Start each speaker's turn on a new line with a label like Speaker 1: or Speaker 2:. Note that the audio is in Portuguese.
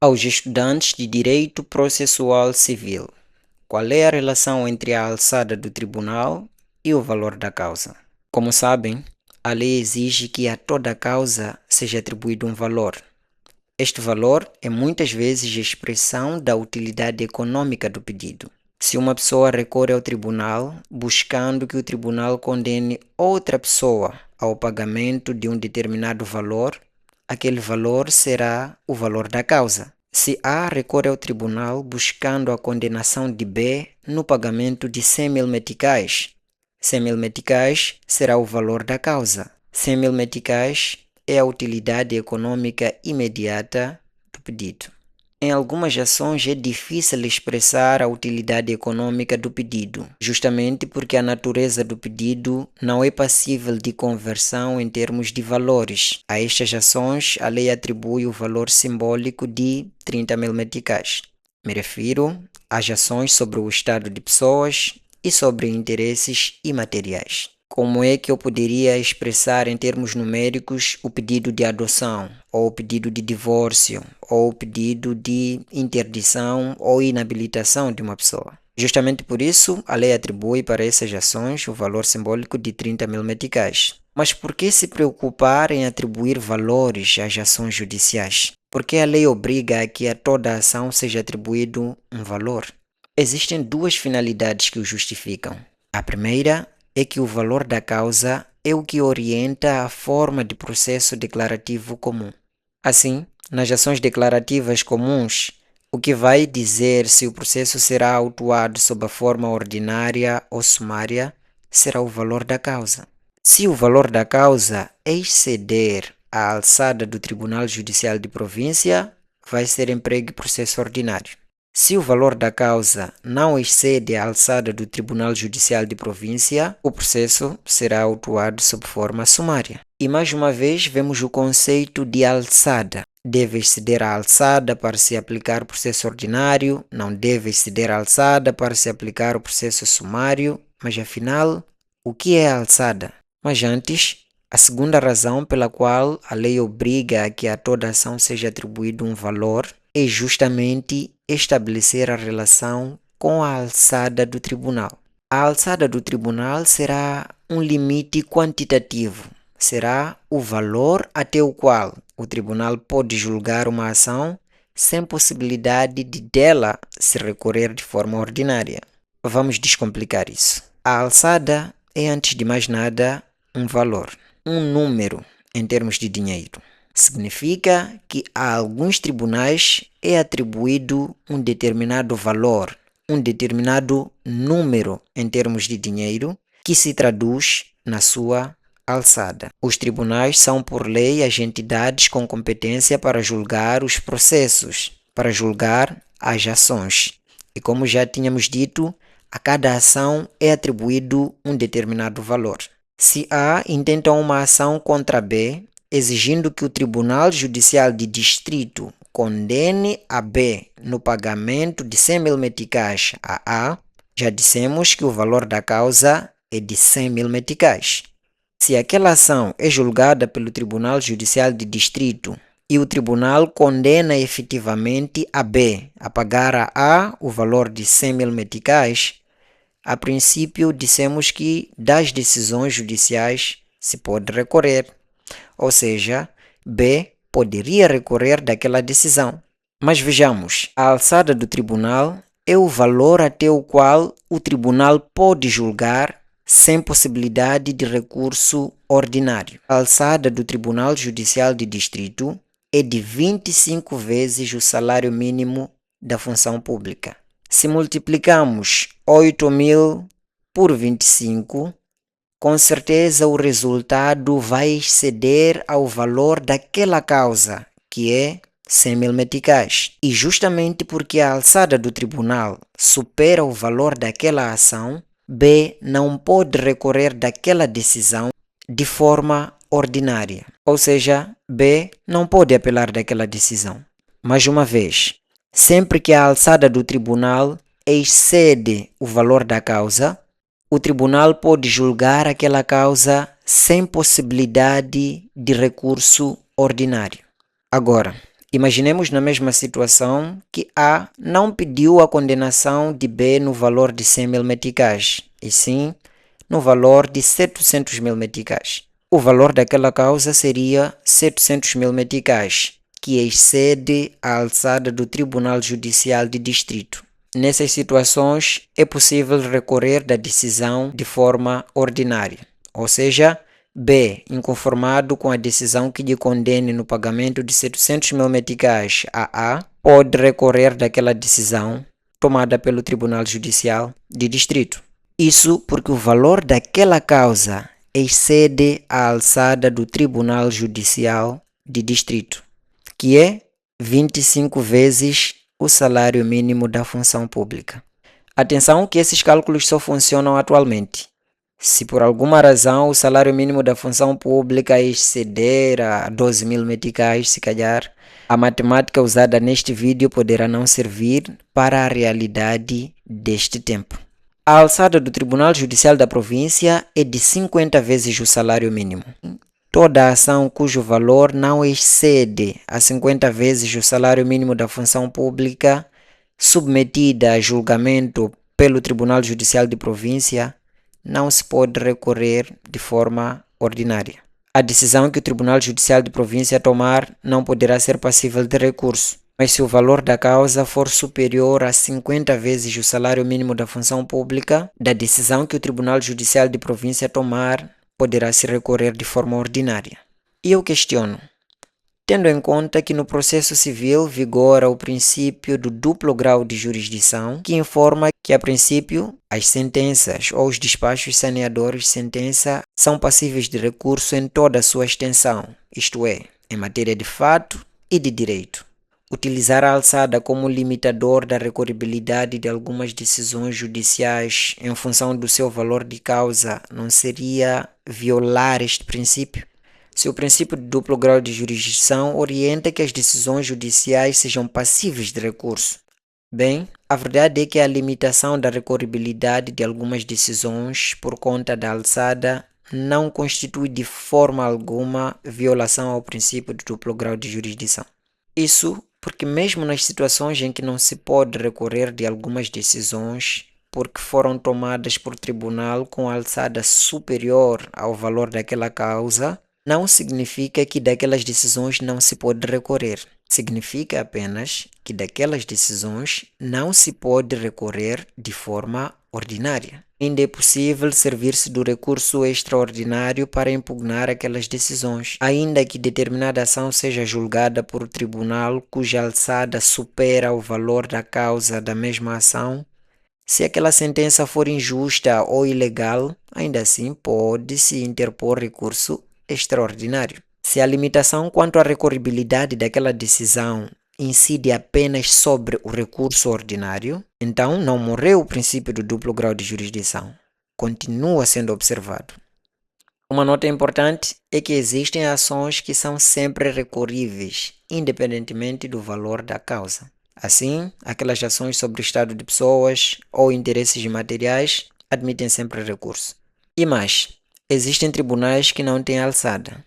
Speaker 1: Aos estudantes de Direito Processual Civil, qual é a relação entre a alçada do tribunal e o valor da causa? Como sabem, a lei exige que a toda causa seja atribuído um valor. Este valor é muitas vezes a expressão da utilidade econômica do pedido. Se uma pessoa recorre ao tribunal buscando que o tribunal condene outra pessoa ao pagamento de um determinado valor, aquele valor será o valor da causa. Se A recorre ao tribunal buscando a condenação de B no pagamento de 100 mil meticais, 100 mil meticais será o valor da causa. 100 mil meticais é a utilidade econômica imediata do pedido. Em algumas ações é difícil expressar a utilidade econômica do pedido, justamente porque a natureza do pedido não é passível de conversão em termos de valores. A estas ações, a lei atribui o valor simbólico de 30 mil meticais. Me refiro às ações sobre o estado de pessoas e sobre interesses imateriais. Como é que eu poderia expressar em termos numéricos o pedido de adoção, ou o pedido de divórcio, ou o pedido de interdição ou inabilitação de uma pessoa? Justamente por isso, a lei atribui para essas ações o valor simbólico de 30 mil meticais. Mas por que se preocupar em atribuir valores às ações judiciais? Por que a lei obriga a que a toda ação seja atribuído um valor? Existem duas finalidades que o justificam. A primeira é que o valor da causa é o que orienta a forma de processo declarativo comum. Assim, nas ações declarativas comuns, o que vai dizer se o processo será autuado sob a forma ordinária ou sumária será o valor da causa. Se o valor da causa exceder a alçada do Tribunal Judicial de Província, vai ser empregue processo ordinário. Se o valor da causa não excede a alçada do Tribunal Judicial de Província, o processo será autuado sob forma sumária. E mais uma vez vemos o conceito de alçada. Deve exceder a alçada para se aplicar o processo ordinário, não deve exceder a alçada para se aplicar o processo sumário, mas afinal, o que é a alçada? Mas antes, a segunda razão pela qual a lei obriga a que a toda ação seja atribuído um valor é justamente estabelecer a relação com a alçada do tribunal. A alçada do tribunal será um limite quantitativo, será o valor até o qual o tribunal pode julgar uma ação sem possibilidade de dela se recorrer de forma ordinária. Vamos descomplicar isso. A alçada é, antes de mais nada, um valor, um número em termos de dinheiro. Significa que a alguns tribunais é atribuído um determinado valor, um determinado número em termos de dinheiro, que se traduz na sua alçada. Os tribunais são, por lei, as entidades com competência para julgar os processos, para julgar as ações. E como já tínhamos dito, a cada ação é atribuído um determinado valor. Se A intenta uma ação contra B, exigindo que o Tribunal Judicial de Distrito condene a B no pagamento de 100 mil meticais a A, já dissemos que o valor da causa é de 100 mil meticais. Se aquela ação é julgada pelo Tribunal Judicial de Distrito e o tribunal condena efetivamente a B a pagar a A o valor de 100 mil meticais, a princípio dissemos que das decisões judiciais se pode recorrer. Ou seja, B poderia recorrer daquela decisão. Mas vejamos, a alçada do tribunal é o valor até o qual o tribunal pode julgar sem possibilidade de recurso ordinário. A alçada do Tribunal Judicial de Distrito é de 25 vezes o salário mínimo da função pública. Se multiplicamos 8.000 por 25, com certeza o resultado vai exceder ao valor daquela causa, que é 100 mil meticais. E justamente porque a alçada do tribunal supera o valor daquela ação, B não pode recorrer daquela decisão de forma ordinária. Ou seja, B não pode apelar daquela decisão. Mais uma vez, sempre que a alçada do tribunal excede o valor da causa, o tribunal pode julgar aquela causa sem possibilidade de recurso ordinário. Agora, Imaginemos na mesma situação que A não pediu a condenação de B no valor de 100 mil meticais, e sim no valor de 700 mil meticais. O valor daquela causa seria 700 mil meticais, que excede a alçada do Tribunal Judicial de Distrito. Nessas situações, é possível recorrer da decisão de forma ordinária, ou seja, B, inconformado com a decisão que lhe condene no pagamento de 700 mil meticais a A, pode recorrer daquela decisão tomada pelo Tribunal Judicial de Distrito. Isso porque o valor daquela causa excede a alçada do Tribunal Judicial de Distrito, que é 25 vezes o salário mínimo da função pública. Atenção que esses cálculos só funcionam atualmente. Se por alguma razão o salário mínimo da função pública exceder a 12 mil meticais, se calhar, a matemática usada neste vídeo poderá não servir para a realidade deste tempo. A alçada do Tribunal Judicial da Província é de 50 vezes o salário mínimo. Toda ação cujo valor não excede a 50 vezes o salário mínimo da função pública, submetida a julgamento pelo Tribunal Judicial de Província, não se pode recorrer de forma ordinária. A decisão que o Tribunal Judicial de Província tomar não poderá ser passível de recurso, mas se o valor da causa for superior a 50 vezes o salário mínimo da função pública, da decisão que o Tribunal Judicial de Província tomar, poderá se recorrer de forma ordinária. E eu questiono, tendo em conta que no processo civil vigora o princípio do duplo grau de jurisdição, que informa que, a princípio, as sentenças ou os despachos saneadores de sentença são passíveis de recurso em toda a sua extensão, isto é, em matéria de fato e de direito. Utilizar a alçada como limitador da recorribilidade de algumas decisões judiciais em função do seu valor de causa não seria violar este princípio? Se o princípio de duplo grau de jurisdição orienta que as decisões judiciais sejam passíveis de recurso. Bem, a verdade é que a limitação da recorribilidade de algumas decisões por conta da alçada não constitui de forma alguma violação ao princípio de duplo grau de jurisdição. Isso porque mesmo nas situações em que não se pode recorrer de algumas decisões porque foram tomadas por tribunal com alçada superior ao valor daquela causa, não significa que daquelas decisões não se pode recorrer. Significa apenas que daquelas decisões não se pode recorrer de forma ordinária. Ainda é possível servir-se do recurso extraordinário para impugnar aquelas decisões, ainda que determinada ação seja julgada por tribunal cuja alçada supera o valor da causa da mesma ação. Se aquela sentença for injusta ou ilegal, ainda assim pode-se interpor recurso extraordinário. Se a limitação quanto à recorribilidade daquela decisão incide apenas sobre o recurso ordinário, então não morreu o princípio do duplo grau de jurisdição. Continua sendo observado. Uma nota importante é que existem ações que são sempre recorríveis, independentemente do valor da causa. Assim, aquelas ações sobre o estado de pessoas ou interesses materiais admitem sempre recurso. E mais, existem tribunais que não têm alçada.